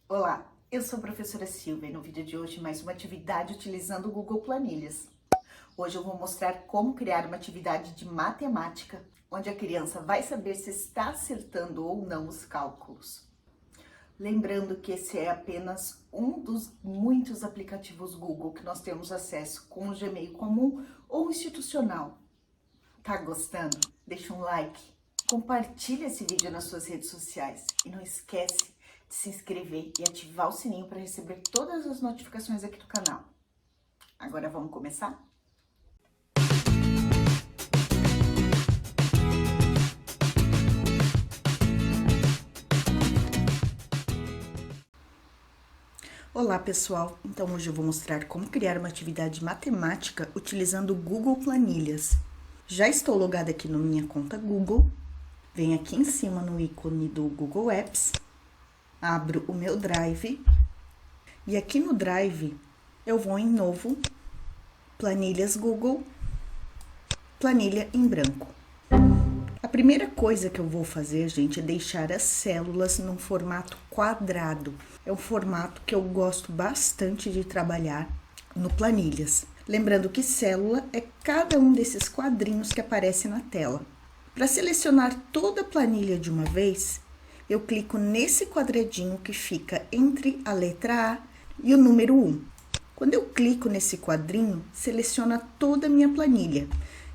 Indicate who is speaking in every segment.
Speaker 1: Olá, eu sou a professora Silvia e no vídeo de hoje mais uma atividade utilizando o Google Planilhas. Hoje eu vou mostrar como criar uma atividade de matemática, onde a criança vai saber se está acertando ou não os cálculos. Lembrando que esse é apenas um dos muitos aplicativos Google que nós temos acesso com o Gmail comum ou institucional. Tá gostando? Deixa um like, compartilha esse vídeo nas suas redes sociais e não esquece de se inscrever e ativar o sininho para receber todas as notificações aqui do canal. Agora vamos começar? Olá pessoal, então hoje eu vou mostrar como criar uma atividade matemática utilizando o Google Planilhas. Já estou logada aqui na minha conta Google, venho aqui em cima no ícone do Google Apps, abro o meu Drive e aqui no Drive eu vou em Novo, Planilhas Google, Planilha em branco. A primeira coisa que eu vou fazer, gente, é deixar as células num formato quadrado. É um formato que eu gosto bastante de trabalhar no Planilhas. Lembrando que célula é cada um desses quadrinhos que aparece na tela. Para selecionar toda a planilha de uma vez, eu clico nesse quadradinho que fica entre a letra A e o número 1. Quando eu clico nesse quadrinho, seleciona toda a minha planilha.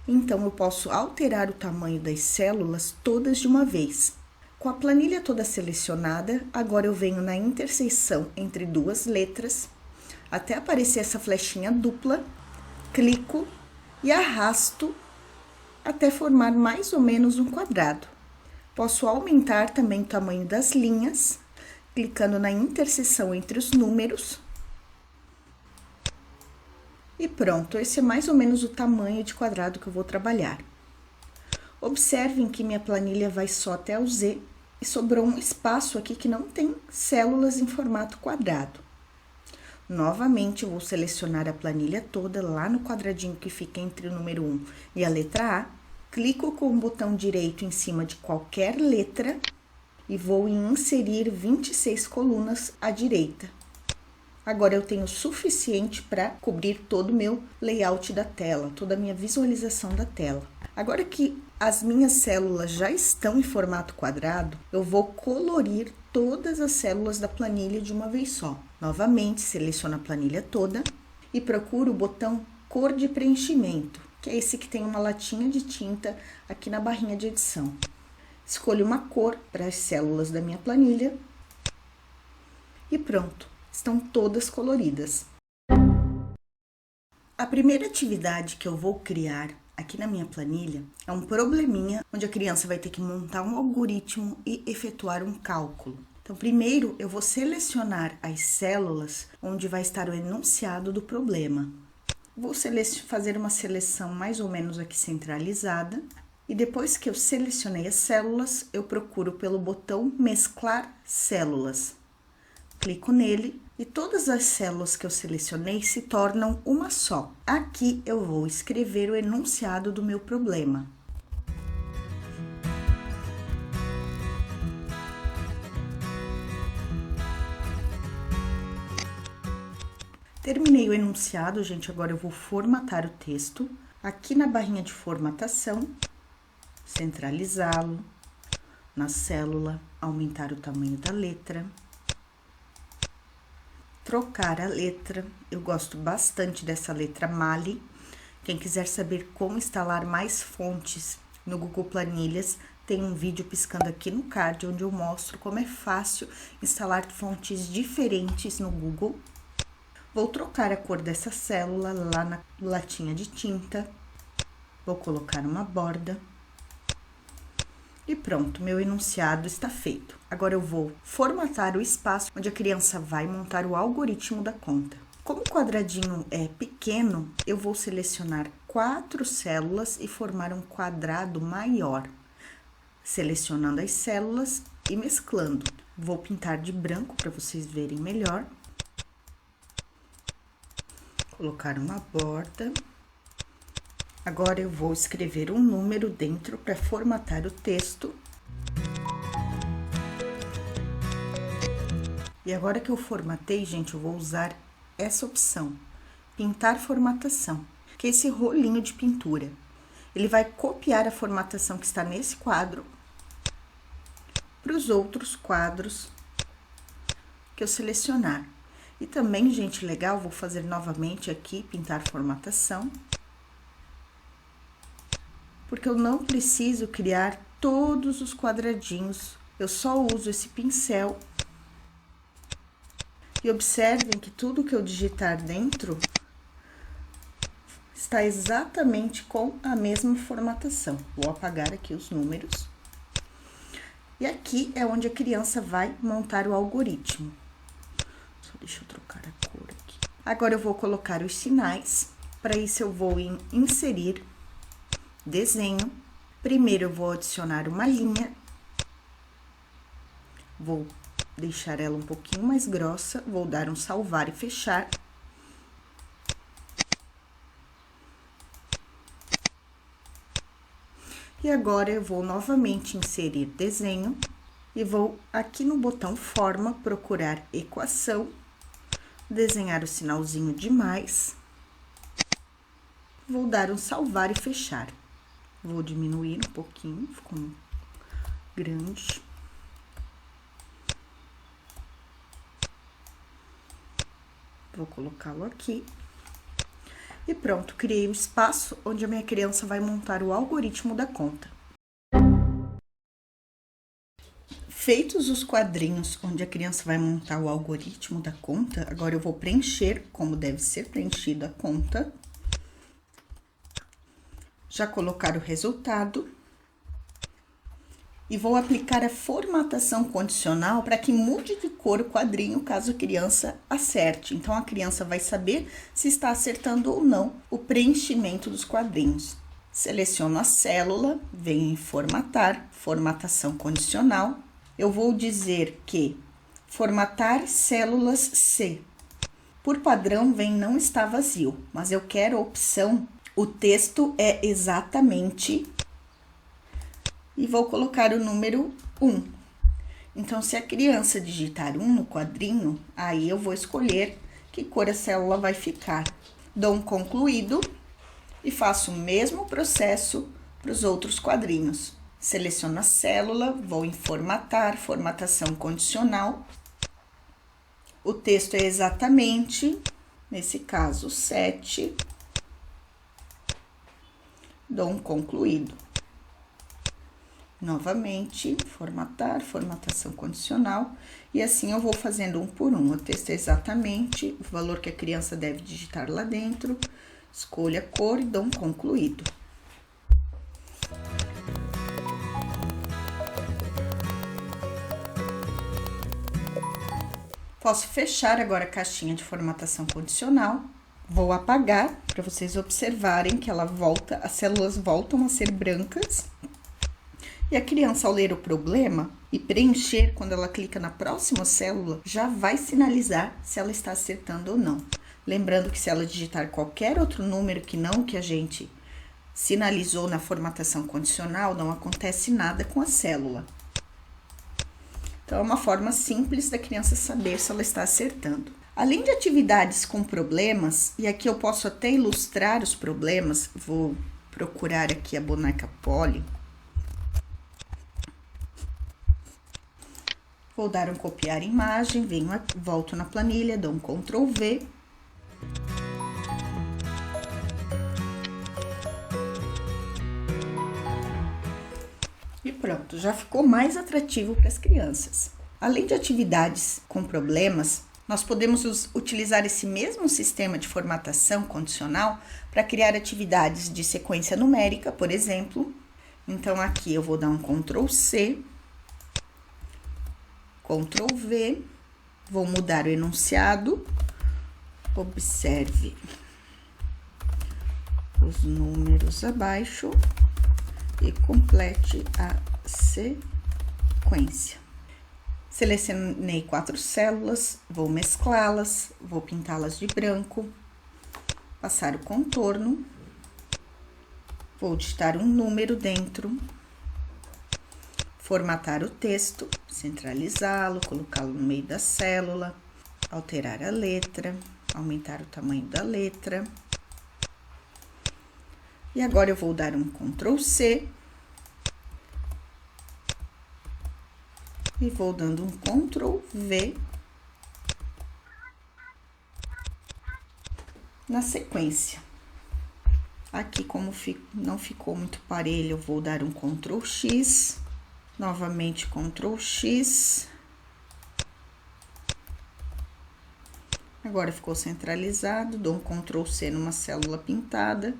Speaker 1: Então, eu posso alterar o tamanho das células todas de uma vez. Com a planilha toda selecionada, agora eu venho na interseção entre duas letras, até aparecer essa flechinha dupla, clico e arrasto até formar mais ou menos um quadrado. Posso aumentar também o tamanho das linhas, clicando na interseção entre os números. E pronto, esse é mais ou menos o tamanho de quadrado que eu vou trabalhar. Observem que minha planilha vai só até o Z e sobrou um espaço aqui que não tem células em formato quadrado. Novamente, eu vou selecionar a planilha toda lá no quadradinho que fica entre o número 1 e a letra A. Clico com o botão direito em cima de qualquer letra e vou em inserir 26 colunas à direita. Agora, eu tenho o suficiente para cobrir todo o meu layout da tela, toda a minha visualização da tela. Agora que as minhas células já estão em formato quadrado, eu vou colorir todas as células da planilha de uma vez só. Novamente, seleciono a planilha toda e procuro o botão cor de preenchimento, que é esse que tem uma latinha de tinta aqui na barrinha de edição. Escolho uma cor para as células da minha planilha e pronto. Estão todas coloridas. A primeira atividade que eu vou criar aqui na minha planilha é um probleminha onde a criança vai ter que montar um algoritmo e efetuar um cálculo. Então, primeiro eu vou selecionar as células onde vai estar o enunciado do problema. Vou fazer uma seleção mais ou menos aqui centralizada e depois que eu selecionei as células, eu procuro pelo botão mesclar células. Clico nele e todas as células que eu selecionei se tornam uma só. Aqui eu vou escrever o enunciado do meu problema. Terminei o enunciado, gente, agora eu vou formatar o texto. Aqui na barrinha de formatação, centralizá-lo, na célula, aumentar o tamanho da letra. Trocar a letra, eu gosto bastante dessa letra Mali. Quem quiser saber como instalar mais fontes no Google Planilhas, tem um vídeo piscando aqui no card, onde eu mostro como é fácil instalar fontes diferentes no Google. Vou trocar a cor dessa célula lá na latinha de tinta, vou colocar uma borda. E pronto, meu enunciado está feito. Agora eu vou formatar o espaço onde a criança vai montar o algoritmo da conta. Como o quadradinho é pequeno, eu vou selecionar 4 células e formar um quadrado maior. Selecionando as células e mesclando. Vou pintar de branco para vocês verem melhor. Colocar uma borda. Agora eu vou escrever um número dentro para formatar o texto. E agora que eu formatei, gente, eu vou usar essa opção, pintar formatação, que é esse rolinho de pintura. Ele vai copiar a formatação que está nesse quadro para os outros quadros que eu selecionar. E também, gente, legal, vou fazer novamente aqui, pintar formatação, porque eu não preciso criar todos os quadradinhos, eu só uso esse pincel. E observem que tudo que eu digitar dentro está exatamente com a mesma formatação. Vou apagar aqui os números. E aqui é onde a criança vai montar o algoritmo. Só deixa eu trocar a cor aqui. Agora eu vou colocar os sinais. Para isso eu vou em inserir, desenho. Primeiro eu vou adicionar uma linha. Vou deixar ela um pouquinho mais grossa, vou dar um salvar e fechar. E agora eu vou novamente inserir desenho e vou aqui no botão forma procurar equação, desenhar o sinalzinho de mais. Vou dar um salvar e fechar. Vou diminuir um pouquinho, ficou grande. Vou colocá-lo aqui. E pronto, criei o espaço onde a minha criança vai montar o algoritmo da conta. Feitos os quadrinhos onde a criança vai montar o algoritmo da conta, agora eu vou preencher como deve ser preenchida a conta. Já colocar o resultado. E vou aplicar a formatação condicional para que mude de cor o quadrinho caso a criança acerte. Então, a criança vai saber se está acertando ou não o preenchimento dos quadrinhos. Seleciono a célula, venho em formatar, formatação condicional. Eu vou dizer que formatar células C. Por padrão, vem não está vazio, mas eu quero a opção, o texto é exatamente... E vou colocar o número 1. Então, se a criança digitar 1 no quadrinho, aí eu vou escolher que cor a célula vai ficar. Dou um concluído e faço o mesmo processo para os outros quadrinhos. Seleciono a célula, vou em formatar, formatação condicional. O texto é exatamente, nesse caso, 7. Dou um concluído. Novamente, formatar, formatação condicional, e assim eu vou fazendo um por um. O texto é exatamente o valor que a criança deve digitar lá dentro, escolha a cor e dou um concluído. Posso fechar agora a caixinha de formatação condicional, vou apagar para vocês observarem que ela volta, as células voltam a ser brancas. E a criança, ao ler o problema e preencher, quando ela clica na próxima célula, já vai sinalizar se ela está acertando ou não. Lembrando que se ela digitar qualquer outro número que não o que a gente sinalizou na formatação condicional, não acontece nada com a célula. Então, é uma forma simples da criança saber se ela está acertando. Além de atividades com problemas, e aqui eu posso até ilustrar os problemas, vou procurar aqui a boneca Polly. Vou dar um copiar imagem, volto na planilha, dou um Ctrl V. E pronto, já ficou mais atrativo para as crianças. Além de atividades com problemas, nós podemos utilizar esse mesmo sistema de formatação condicional para criar atividades de sequência numérica, por exemplo. Então, aqui eu vou dar um Ctrl C. Ctrl V, vou mudar o enunciado, observe os números abaixo e complete a sequência. Selecionei 4 células, vou mesclá-las, vou pintá-las de branco, passar o contorno, vou digitar um número dentro, formatar o texto, centralizá-lo, colocá-lo no meio da célula, alterar a letra, aumentar o tamanho da letra. E agora eu vou dar um Ctrl C e vou dando um Ctrl V na sequência. Aqui, como não ficou muito parelho, eu vou dar um Ctrl X, novamente Ctrl X. Agora ficou centralizado, dou um Ctrl C numa célula pintada,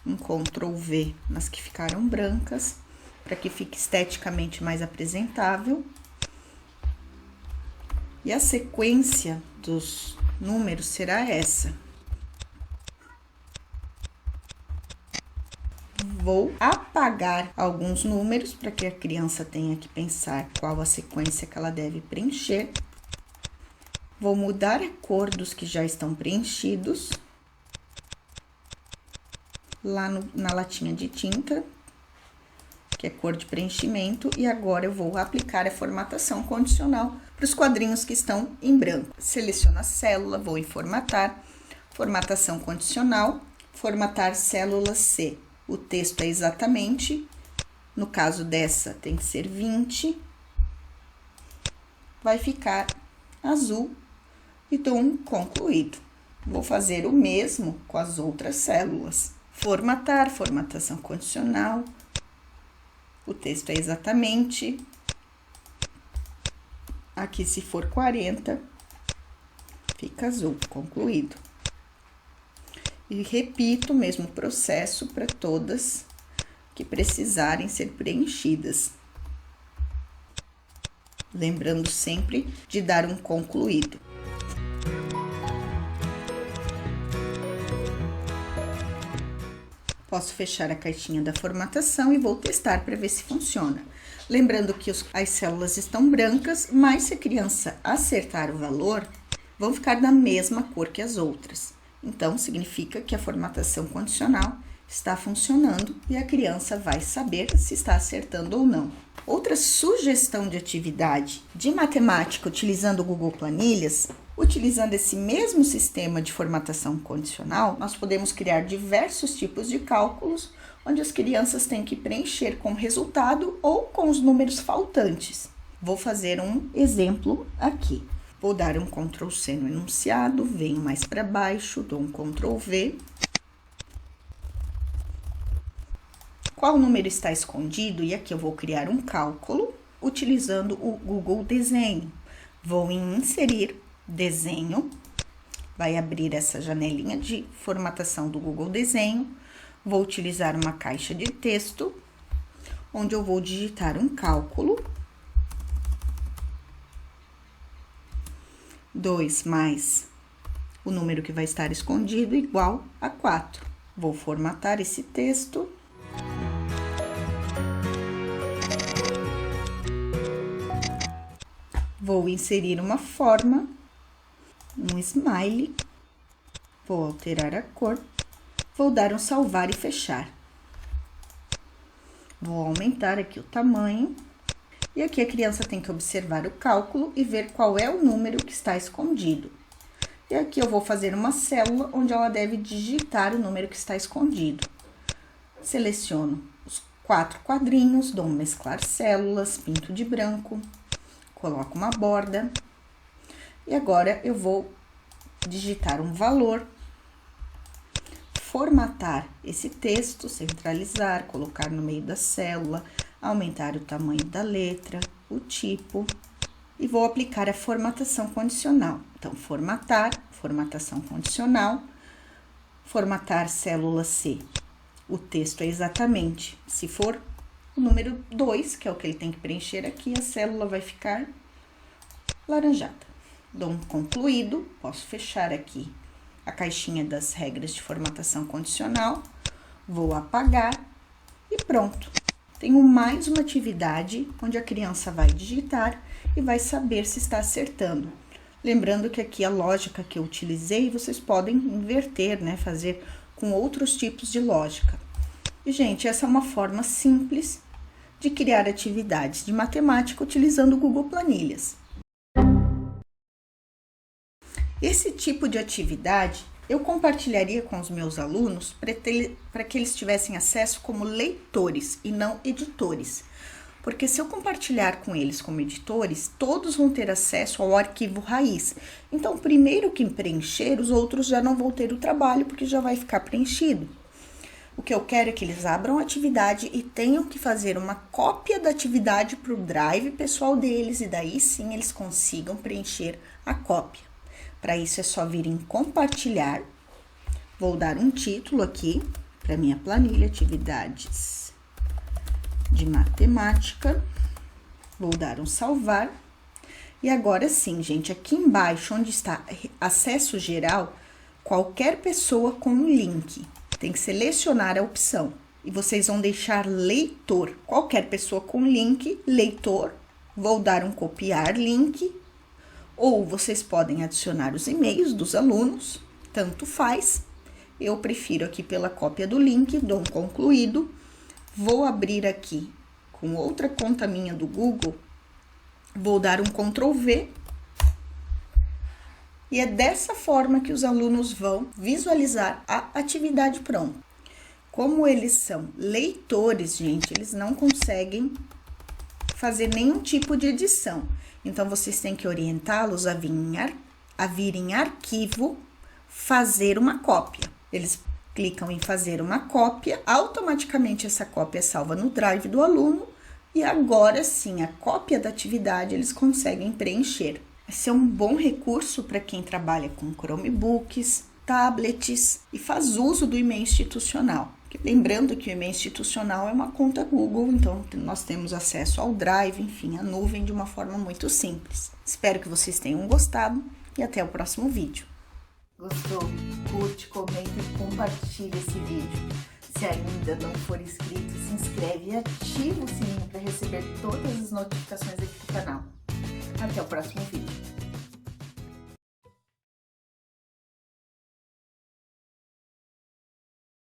Speaker 1: um Ctrl V nas que ficaram brancas, para que fique esteticamente mais apresentável. E a sequência dos números será essa. Vou apagar alguns números para que a criança tenha que pensar qual a sequência que ela deve preencher. Vou mudar a cor dos que já estão preenchidos. Lá na latinha de tinta, que é cor de preenchimento, e agora eu vou aplicar a formatação condicional para os quadrinhos que estão em branco. Seleciono a célula, vou em formatar, formatação condicional, formatar célula C. O texto é exatamente, no caso dessa tem que ser 20, vai ficar azul e dou um concluído. Vou fazer o mesmo com as outras células. Formatar, formatação condicional, o texto é exatamente, aqui se for 40, fica azul, concluído. E repito o mesmo processo para todas que precisarem ser preenchidas. Lembrando sempre de dar um concluído. Posso fechar a caixinha da formatação e vou testar para ver se funciona. Lembrando que as células estão brancas, mas se a criança acertar o valor, vão ficar da mesma cor que as outras. Então, significa que a formatação condicional está funcionando e a criança vai saber se está acertando ou não. Outra sugestão de atividade de matemática utilizando o Google Planilhas, utilizando esse mesmo sistema de formatação condicional, nós podemos criar diversos tipos de cálculos, onde as crianças têm que preencher com o resultado ou com os números faltantes. Vou fazer um exemplo aqui. Vou dar um Ctrl C no enunciado, venho mais para baixo, dou um Ctrl V. Qual número está escondido? E aqui eu vou criar um cálculo utilizando o Google Desenho. Vou em Inserir, Desenho, vai abrir essa janelinha de formatação do Google Desenho. Vou utilizar uma caixa de texto, onde eu vou digitar um cálculo. 2 mais o número que vai estar escondido igual a 4. Vou formatar esse texto. Vou inserir uma forma, um smiley. Vou alterar a cor. Vou dar um salvar e fechar. Vou aumentar aqui o tamanho. E aqui a criança tem que observar o cálculo e ver qual é o número que está escondido. E aqui eu vou fazer uma célula onde ela deve digitar o número que está escondido. Seleciono os 4 quadrinhos, dou um mesclar células, pinto de branco, coloco uma borda. E agora eu vou digitar um valor, formatar esse texto, centralizar, colocar no meio da célula, aumentar o tamanho da letra, o tipo, e vou aplicar a formatação condicional. Então, formatar, formatação condicional, formatar célula C. O texto é exatamente, se for o número 2, que é o que ele tem que preencher aqui, a célula vai ficar laranjada. Dou um concluído, posso fechar aqui a caixinha das regras de formatação condicional, vou apagar e pronto. Tenho mais uma atividade onde a criança vai digitar e vai saber se está acertando. Lembrando que aqui a lógica que eu utilizei, vocês podem inverter, né? Fazer com outros tipos de lógica. E, gente, essa é uma forma simples de criar atividades de matemática utilizando o Google Planilhas. Esse tipo de atividade eu compartilharia com os meus alunos para que eles tivessem acesso como leitores e não editores. Porque se eu compartilhar com eles como editores, todos vão ter acesso ao arquivo raiz. Então, primeiro que preencher, os outros já não vão ter o trabalho, porque já vai ficar preenchido. O que eu quero é que eles abram a atividade e tenham que fazer uma cópia da atividade para o drive pessoal deles, e daí sim eles consigam preencher a cópia. Para isso é só vir em compartilhar. Vou dar um título aqui para minha planilha, atividades de matemática. Vou dar um salvar. E agora sim, gente, aqui embaixo onde está acesso geral, qualquer pessoa com um link tem que selecionar a opção. E vocês vão deixar leitor, qualquer pessoa com link, leitor. Vou dar um copiar link. Ou vocês podem adicionar os e-mails dos alunos, tanto faz. Eu prefiro aqui pela cópia do link, dou um concluído. Vou abrir aqui com outra conta minha do Google, vou dar um Ctrl V. E é dessa forma que os alunos vão visualizar a atividade pronta. Como eles são leitores, gente, eles não conseguem fazer nenhum tipo de edição. Então, vocês têm que orientá-los a vir em arquivo, fazer uma cópia. Eles clicam em fazer uma cópia, automaticamente essa cópia é salva no drive do aluno e agora sim, a cópia da atividade eles conseguem preencher. Esse é um bom recurso para quem trabalha com Chromebooks, tablets e faz uso do e-mail institucional. Lembrando que o e-mail institucional é uma conta Google, então nós temos acesso ao Drive, enfim, à nuvem de uma forma muito simples. Espero que vocês tenham gostado e até o próximo vídeo. Gostou? Curte, comenta e compartilha esse vídeo. Se ainda não for inscrito, se inscreve e ativa o sininho para receber todas as notificações aqui do canal. Até o próximo vídeo.